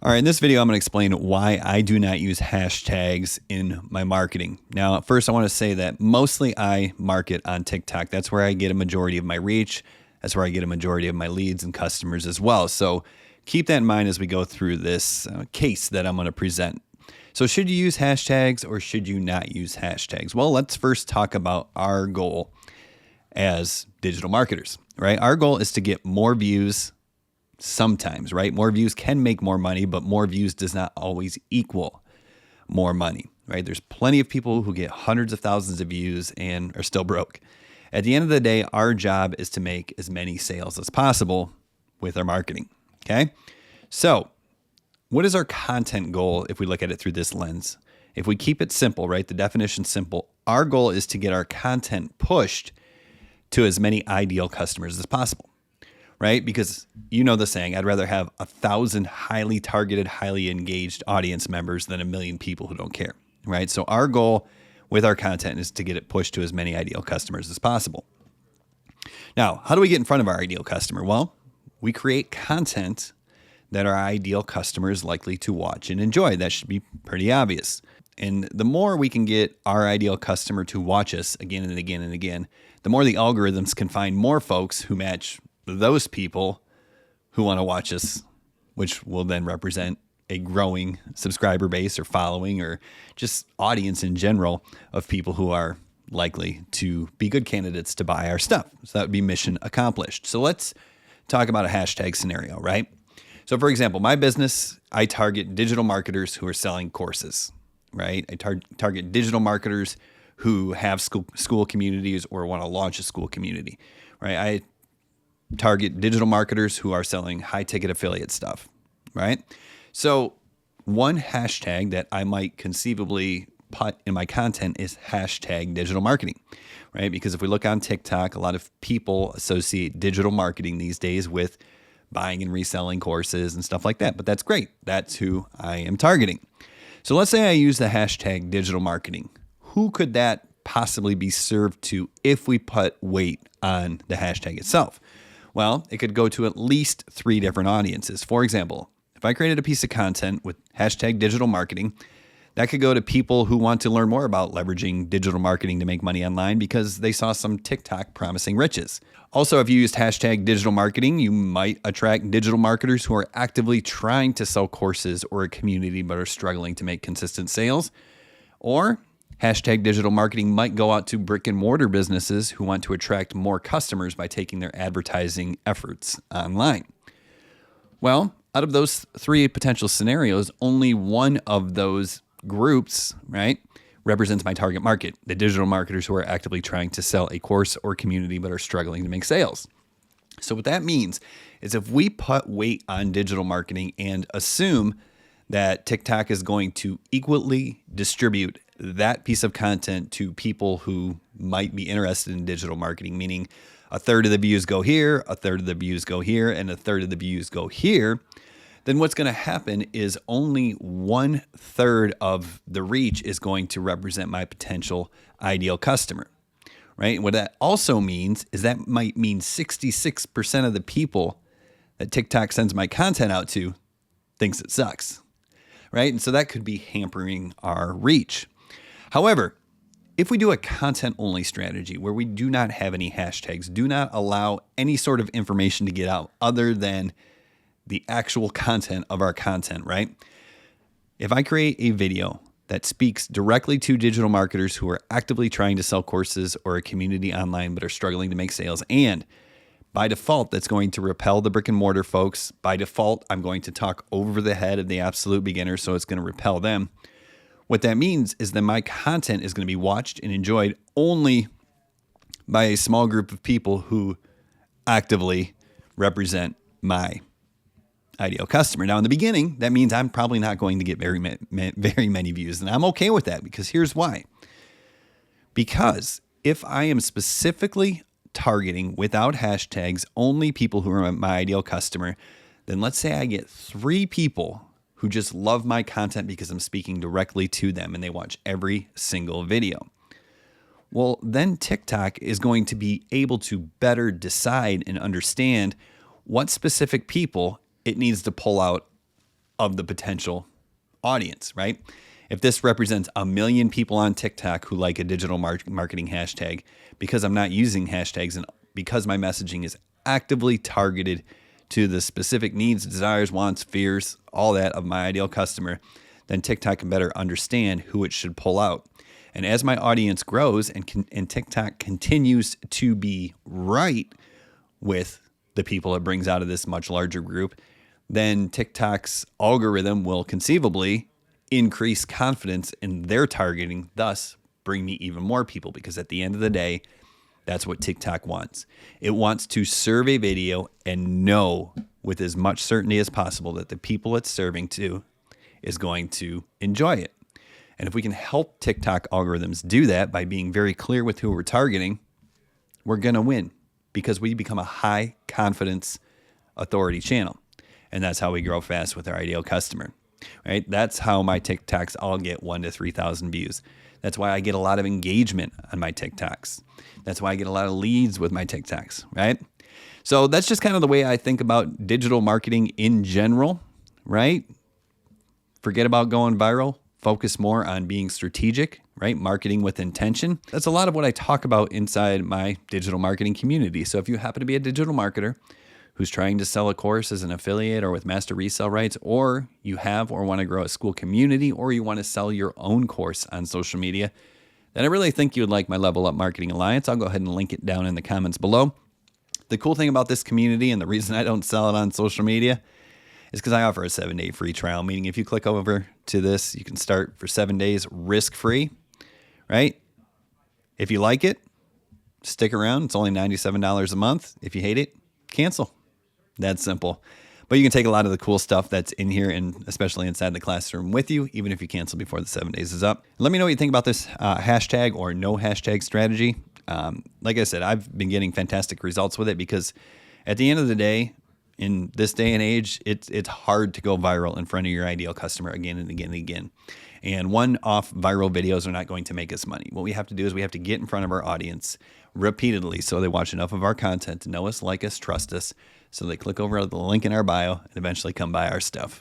All right, in this video, I'm going to explain why I do not use hashtags in my marketing. Now, first, I want to say that mostly I market on TikTok. That's where I get a majority of my reach. That's where I get a majority of my leads and customers as well. So keep that in mind as we go through this case that I'm going to present. So should you use hashtags or should you not use hashtags? Well, let's first talk about our goal as digital marketers, right? Our goal is to get more views sometimes, right? More views can make more money, but more views does not always equal more money, right? There's plenty of people who get hundreds of thousands of views and are still broke. At the end of the day, our job is to make as many sales as possible with our marketing, okay? So what is our content goal if we look at it through this lens? If we keep it simple, right? The definition's simple. Our goal is to get our content pushed to as many ideal customers as possible. Right? Because you know the saying, I'd rather have 1,000 highly targeted, highly engaged audience members than 1 million people who don't care, right? So our goal with our content is to get it pushed to as many ideal customers as possible. Now, how do we get in front of our ideal customer? Well, we create content that our ideal customer is likely to watch and enjoy. That should be pretty obvious. And the more we can get our ideal customer to watch us again and again and again, the more the algorithms can find more folks who match those people who want to watch us, which will then represent a growing subscriber base or following or just audience in general of people who are likely to be good candidates to buy our stuff. So that would be mission accomplished. So let's talk about a hashtag scenario, right? So for example, my business, I target digital marketers who are selling courses, right? I target digital marketers who have school communities or want to launch a school community, right? I target digital marketers who are selling high ticket affiliate stuff, right? So one hashtag that I might conceivably put in my content is hashtag digital marketing, right? Because if we look on TikTok, a lot of people associate digital marketing these days with buying and reselling courses and stuff like that. But that's great. That's who I am targeting. So let's say I use the hashtag digital marketing. Who could that possibly be served to if we put weight on the hashtag itself? Well, it could go to at least 3 different audiences. For example, if I created a piece of content with hashtag digital marketing, that could go to people who want to learn more about leveraging digital marketing to make money online because they saw some TikTok promising riches. Also, if you used hashtag digital marketing, you might attract digital marketers who are actively trying to sell courses or a community but are struggling to make consistent sales. Or hashtag digital marketing might go out to brick and mortar businesses who want to attract more customers by taking their advertising efforts online. Well, out of those 3 potential scenarios, only one of those groups, right, represents my target market, the digital marketers who are actively trying to sell a course or community but are struggling to make sales. So what that means is if we put weight on digital marketing and assume that TikTok is going to equally distribute that piece of content to people who might be interested in digital marketing, meaning 1/3 of the views go here, 1/3 of the views go here, and 1/3 of the views go here, then what's going to happen is only 1/3 of the reach is going to represent my potential ideal customer, right? What that also means is that might mean 66% of the people that TikTok sends my content out to thinks it sucks, right? And so that could be hampering our reach. However, if we do a content-only strategy where we do not have any hashtags, do not allow any sort of information to get out other than the actual content of our content, right? If I create a video that speaks directly to digital marketers who are actively trying to sell courses or a community online but are struggling to make sales, and by default, that's going to repel the brick and mortar folks. By default, I'm going to talk over the head of the absolute beginner, so it's going to repel them. What that means is that my content is going to be watched and enjoyed only by a small group of people who actively represent my ideal customer. Now, in the beginning, that means I'm probably not going to get very many views, and I'm okay with that because here's why. Because if I am specifically targeting without hashtags only people who are my ideal customer, then let's say I get 3 people who just love my content because I'm speaking directly to them and they watch every single video. Well, then TikTok is going to be able to better decide and understand what specific people it needs to pull out of the potential audience, right? If this represents 1 million people on TikTok who like a digital marketing hashtag, because I'm not using hashtags and because my messaging is actively targeted to the specific needs, desires, wants, fears, all that of my ideal customer, then TikTok can better understand who it should pull out. And as my audience grows and TikTok continues to be right with the people it brings out of this much larger group, then TikTok's algorithm will conceivably increase confidence in their targeting, thus bring me even more people, because at the end of the day, that's what TikTok wants. It wants to serve a video and know with as much certainty as possible that the people it's serving to is going to enjoy it. And if we can help TikTok algorithms do that by being very clear with who we're targeting, we're going to win, because we become a high confidence authority channel. And that's how we grow fast with our ideal customer, right? That's how my TikToks all get 1,000 to 3,000 views. That's why I get a lot of engagement on my TikToks. That's why I get a lot of leads with my TikToks, right? So that's just kind of the way I think about digital marketing in general, right? Forget about going viral. Focus more on being strategic, right? Marketing with intention. That's a lot of what I talk about inside my digital marketing community. So if you happen to be a digital marketer who's trying to sell a course as an affiliate or with master resale rights, or you have or want to grow a school community, or you want to sell your own course on social media, then I really think you would like my Level Up Marketing Alliance. I'll go ahead and link it down in the comments below. The cool thing about this community, and the reason I don't sell it on social media, is because I offer a 7-day free trial, meaning if you click over to this, you can start for 7 days risk-free, right? If you like it, stick around. It's only $97 a month. If you hate it, cancel. That's simple. But you can take a lot of the cool stuff that's in here, and especially inside the classroom, with you, even if you cancel before the 7 days is up. Let me know what you think about this hashtag or no hashtag strategy. Like I said, I've been getting fantastic results with it, because at the end of the day, in this day and age, it's hard to go viral in front of your ideal customer again and again and again. And one-off viral videos are not going to make us money. What we have to do is we have to get in front of our audience repeatedly so they watch enough of our content to know us, like us, trust us, so they click over the link in our bio and eventually come buy our stuff.